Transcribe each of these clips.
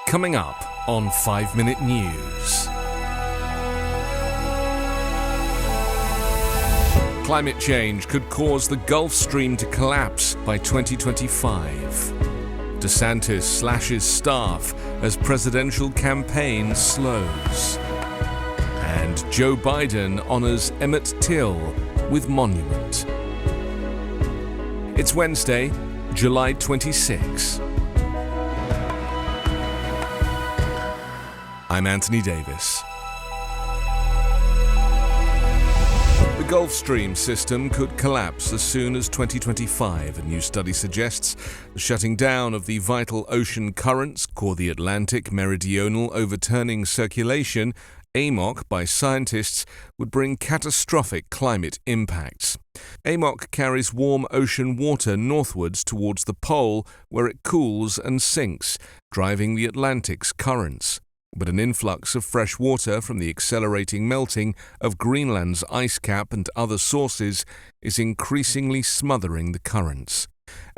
Coming up on 5 Minute News. Climate change could cause the Gulf Stream to collapse by 2025. DeSantis slashes staff as presidential campaign slows. And Joe Biden honors Emmett Till with monument. It's Wednesday, July 26. I'm Anthony Davis. The Gulf Stream system could collapse as soon as 2025, a new study suggests. The shutting down of the vital ocean currents called the Atlantic Meridional Overturning Circulation, AMOC, by scientists, would bring catastrophic climate impacts. AMOC carries warm ocean water northwards towards the pole, where it cools and sinks, driving the Atlantic's currents. But an influx of fresh water from the accelerating melting of Greenland's ice cap and other sources is increasingly smothering the currents.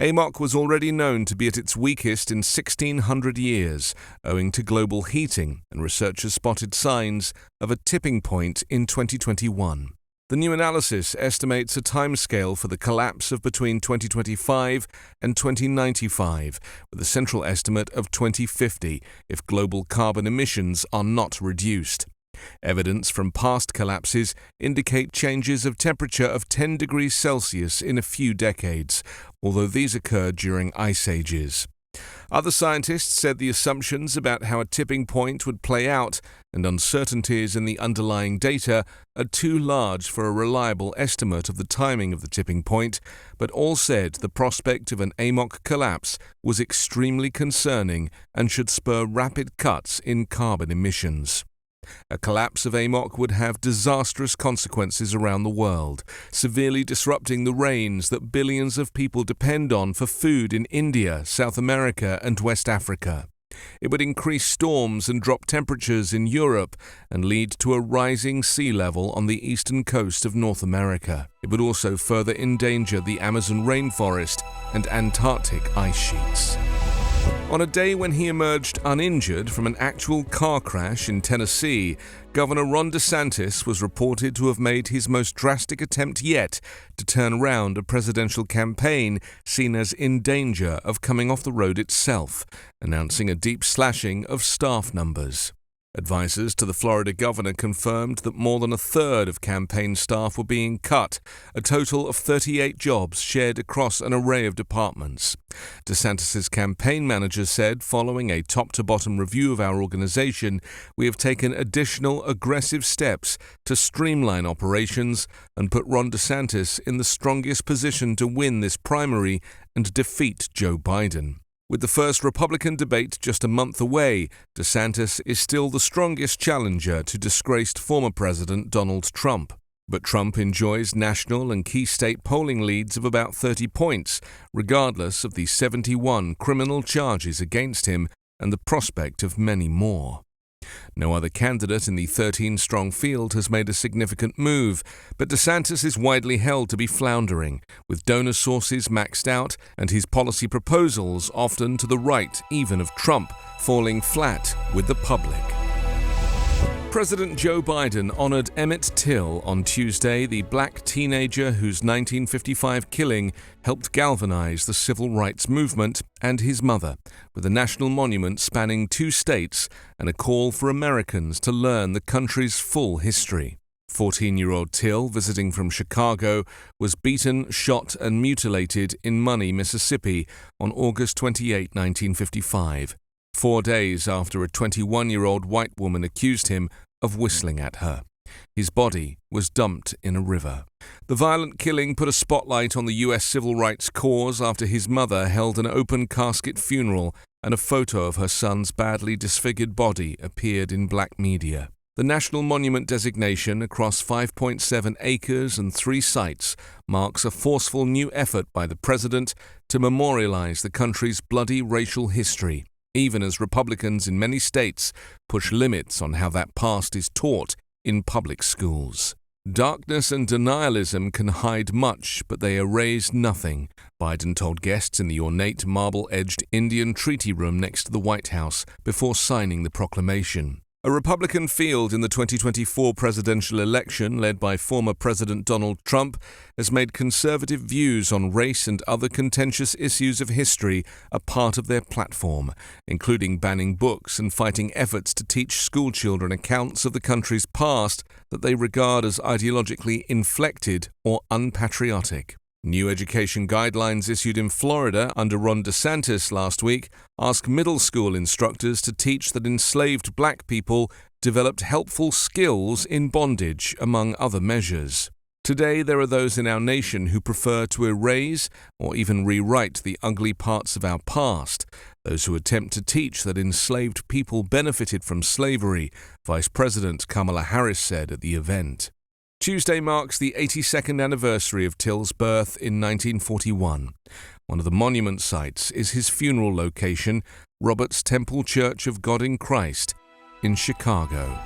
AMOC was already known to be at its weakest in 1,600 years, owing to global heating, and researchers spotted signs of a tipping point in 2021. The new analysis estimates a timescale for the collapse of between 2025 and 2095, with a central estimate of 2050 if global carbon emissions are not reduced. Evidence from past collapses indicate changes of temperature of 10 degrees Celsius in a few decades, although these occurred during ice ages. Other scientists said the assumptions about how a tipping point would play out and uncertainties in the underlying data are too large for a reliable estimate of the timing of the tipping point, but all said the prospect of an AMOC collapse was extremely concerning and should spur rapid cuts in carbon emissions. A collapse of AMOC would have disastrous consequences around the world, severely disrupting the rains that billions of people depend on for food in India, South America, and West Africa. It would increase storms and drop temperatures in Europe and lead to a rising sea level on the eastern coast of North America. It would also further endanger the Amazon rainforest and Antarctic ice sheets. On a day when he emerged uninjured from an actual car crash in Tennessee, Governor Ron DeSantis was reported to have made his most drastic attempt yet to turn around a presidential campaign seen as in danger of coming off the road itself, announcing a deep slashing of staff numbers. Advisors to the Florida governor confirmed that more than a third of campaign staff were being cut, a total of 38 jobs shared across an array of departments. DeSantis' campaign manager said, following a top-to-bottom review of our organization, we have taken additional aggressive steps to streamline operations and put Ron DeSantis in the strongest position to win this primary and defeat Joe Biden. With the first Republican debate just a month away, DeSantis is still the strongest challenger to disgraced former President Donald Trump. But Trump enjoys national and key state polling leads of about 30 points, regardless of the 71 criminal charges against him and the prospect of many more. No other candidate in the 13-strong field has made a significant move, but DeSantis is widely held to be floundering, with donor sources maxed out and his policy proposals, often to the right even of Trump, falling flat with the public. President Joe Biden honored Emmett Till on Tuesday, the black teenager whose 1955 killing helped galvanize the civil rights movement, and his mother, with a national monument spanning 2 states and a call for Americans to learn the country's full history. 14-year-old Till, visiting from Chicago, was beaten, shot, and mutilated in Money, Mississippi on August 28, 1955, 4 days after a 21-year-old white woman accused him of whistling at her. His body was dumped in a river. The violent killing put a spotlight on the U.S. civil rights cause after his mother held an open casket funeral and a photo of her son's badly disfigured body appeared in black media. The National Monument designation across 5.7 acres and 3 sites marks a forceful new effort by the president to memorialize the country's bloody racial history, even as Republicans in many states push limits on how that past is taught in public schools. Darkness and denialism can hide much, but they erase nothing, Biden told guests in the ornate marble-edged Indian treaty room next to the White House before signing the proclamation. A Republican field in the 2024 presidential election, led by former President Donald Trump, has made conservative views on race and other contentious issues of history a part of their platform, including banning books and fighting efforts to teach schoolchildren accounts of the country's past that they regard as ideologically inflected or unpatriotic. New education guidelines issued in Florida under Ron DeSantis last week ask middle school instructors to teach that enslaved black people developed helpful skills in bondage, among other measures. Today, there are those in our nation who prefer to erase or even rewrite the ugly parts of our past, those who attempt to teach that enslaved people benefited from slavery, Vice President Kamala Harris said at the event. Tuesday marks the 82nd anniversary of Till's birth in 1941. One of the monument sites is his funeral location, Robert's Temple Church of God in Christ, in Chicago.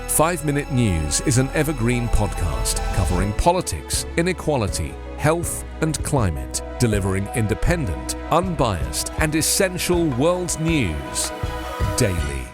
5 Minute News is an Evergreen podcast covering politics, inequality, health and climate, delivering independent, unbiased and essential world news daily.